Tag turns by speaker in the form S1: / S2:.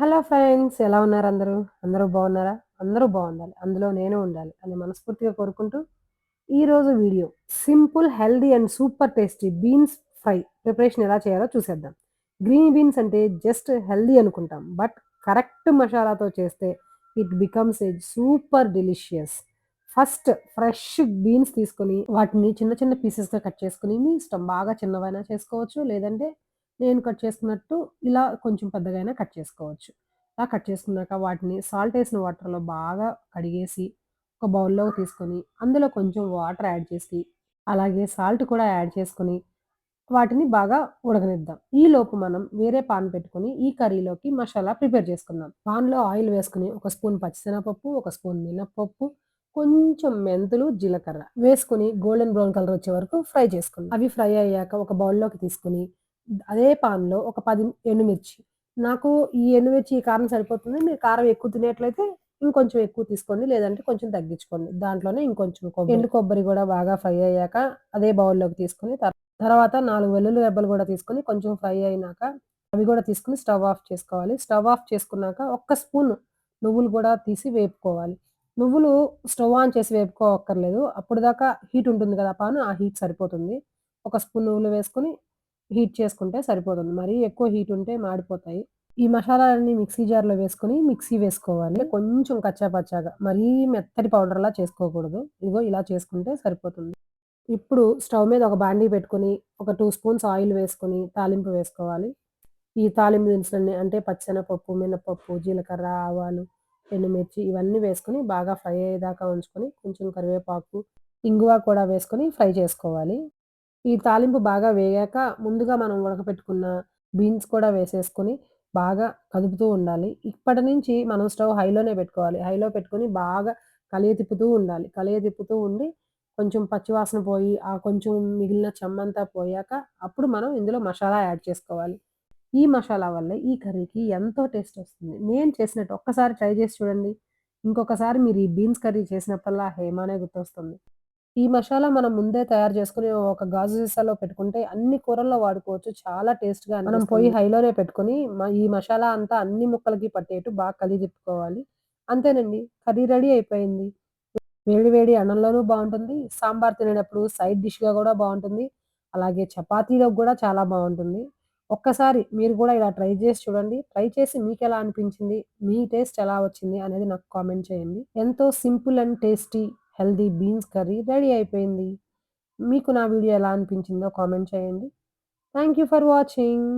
S1: Hello friends, ఎలా ఉన్నారు అందరూ? అందరూ బాగున్నారా? అందరూ బాగుండాలి. అందులో నేను ఉండాలి అని మనస్ఫూర్తిగా కోరుకుంటూ, ఈరోజు video simple, healthy and super tasty beans fry preparation ఎలా చేయాలో చూసేద్దాం. గ్రీన్ బీన్స్ అంటే జస్ట్ హెల్తీ అనుకుంటాం. బట్ కరెక్ట్ మసాలాతో చేస్తే it becomes a super delicious. First fresh beans తీసుకొని వాటిని చిన్న చిన్న పీసెస్‌గా కట్ చేసుకొని మీ ఇష్టం. బాగా చిన్నవైనా చేసుకోవచ్చు. లేదంటే నేను కట్ చేసుకున్నట్టు ఇలా కొంచెం పెద్దగా అయినా కట్ చేసుకోవచ్చు. అలా కట్ చేసుకున్నాక వాటిని సాల్ట్ ఏసిన వాటర్‌లో బాగా కడిగేసి ఒక బౌల్‌లోకి తీసుకొని అందులో కొంచెం వాటర్ యాడ్ చేసి, అలాగే సాల్ట్ కూడా యాడ్ చేసుకొని వాటిని బాగా ఉడకనిద్దాం. ఈలోపు మనం వేరే పాన్ పెట్టుకొని ఈ కర్రీలోకి మసాలా ప్రిపేర్ చేసుకుందాం. పాన్‌లో ఆయిల్ వేసుకొని ఒక స్పూన్ పచ్చిశనగపప్పు, ఒక స్పూన్ మినపప్పు, కొంచెం మెంతులు, జీలకర్ర వేసుకొని గోల్డెన్ బ్రౌన్ కలర్ వచ్చే వరకు ఫ్రై చేసుకుందాం. అవి ఫ్రై అయ్యాక ఒక బౌల్‌లోకి తీసుకొని అదే పాన్‌లో ఒక 10 ఎండుమిర్చి. నాకు ఈ ఎండుమిర్చి ఈ కారం సరిపోతుంది. మీరు కారం ఎక్కువ తినేట్లయితే ఇంకొంచెం ఎక్కువ తీసుకోండి. లేదంటే కొంచెం తగ్గించుకోండి. దాంట్లోనే ఇంకొంచెం ఎండు కొబ్బరి గూడా బాగా ఫ్రై అయ్యాక అదే బౌల్‌లోకి తీసుకొని తర్వాత 4 వెల్లుల్లి రెబ్బలు గూడా తీసుకొని కొంచెం ఫ్రై అయినాక అవి గూడా తీసుకొని స్టవ్ ఆఫ్ చేసుకోవాలి. స్టవ్ ఆఫ్ చేసుకున్నాక ఒక్క స్పూన్ నువ్వులు గూడా తీసి వేపుకోవాలి. నువ్వులు స్టవ్ ఆన్ చేసి వేపుకోవక్కర్లేదు. అప్పటిదాకా హీట్ ఉంటుంది గదా! ఆ హీట్ సరిపోతుంది. ఒక స్పూన్ నువ్వులు వేసుకొని హీట్ చేసుకుంటే సరిపోతుంది. మరీ ఎక్కువ హీట్ ఉంటే మాడిపోతాయి. ఈ మసాలాలన్నీ మిక్సీ జార్‌లో వేసుకొని మిక్సీ వేసుకోవాలి. అంటే కొంచెం కచ్చా పచ్చాగా మరీ మెత్తటి పౌడర్‌లా చేసుకోకూడదు. ఇదిగో ఇలా చేసుకుంటే సరిపోతుంది. ఇప్పుడు స్టవ్ మీద ఒక బాండీ పెట్టుకొని, ఒక 2 స్పూన్స్ ఆయిల్ వేసుకొని, తాలింపు వేసుకోవాలి. ఈ తాలింపు దినుసులన్నీ అంటే పచ్చెనపప్పు, మినపప్పు, జీలకర్ర, ఆవాలు, ఎండుమిర్చి ఇవన్నీ వేసుకొని బాగా ఫ్రై అయ్యేదాకా ఉంచుకొని, కొంచెం కరివేపాకు, ఇంగువ కూడా వేసుకొని ఫ్రై చేసుకోవాలి. ఈ తాలింపు బాగా వేగాక ముందుగా మనం ఉడకపెట్టుకున్న బీన్స్ కూడా వేసేసుకొని బాగా కదుపుతూ ఉండాలి. ఇప్పటి నుంచి మనం స్టవ్ హైలోనే పెట్టుకోవాలి. హైలో పెట్టుకొని బాగా తిప్పుతూ ఉండాలి. తిప్పుతూ ఉండి కొంచెం పచ్చివాసన పోయి, ఆ కొంచెం మిగిలిన చెమ్మంతా పోయాక అప్పుడు మనం ఇందులో మసాలా యాడ్ చేసుకోవాలి. ఈ మసాలా వల్లే ఈ కర్రీకి ఎంతో టేస్ట్ వస్తుంది. నేను చేసినట్టు ఒక్కసారి ట్రై చేసి చూడండి. ఇంకొకసారి మీరు ఈ బీన్స్ కర్రీ చేసినప్పుడల్లా హేమానే గుర్తొస్తుంది. ఈ మసాలా మనం ముందే తయారు చేసుకొని ఒక గాజు సీసాలో పెట్టుకుంటే అన్ని కూరల్లో వాడుకోవచ్చు. చాలా టేస్ట్‌గా అనిపిస్తుంది. మనం పొయ్యి హైలోనే పెట్టుకొని ఈ మసాలా అంతా అన్ని ముక్కలకి పట్టేట్టు బాగా కలితిప్పుకోవాలి. అంతేనండి. కర్రీ రెడీ అయిపోయింది. వేడి వేడి అన్నంలోనూ బావుంటుంది. సాంబార్ తినేటప్పుడు సైడ్ డిష్‌గా గూడా బావుంటుంది. అలాగే చపాతీలోకి గూడా చాలా బావుంటుంది. ఒక్కసారి మీరు గూడా ఇలా ట్రై చేసి చూడండి. ట్రై చేసి మీకెలా అనిపించింది? మీ టేస్ట్ ఎలా వచ్చింది? అనేది నాకు కామెంట్ చేయండి. ఎంతో simple and tasty healthy beans curry ready అయిపోయింది. మీకు నా వీడియో ఎలా అనిపించిందో కామెంట్ చేయండి. Thank you for watching.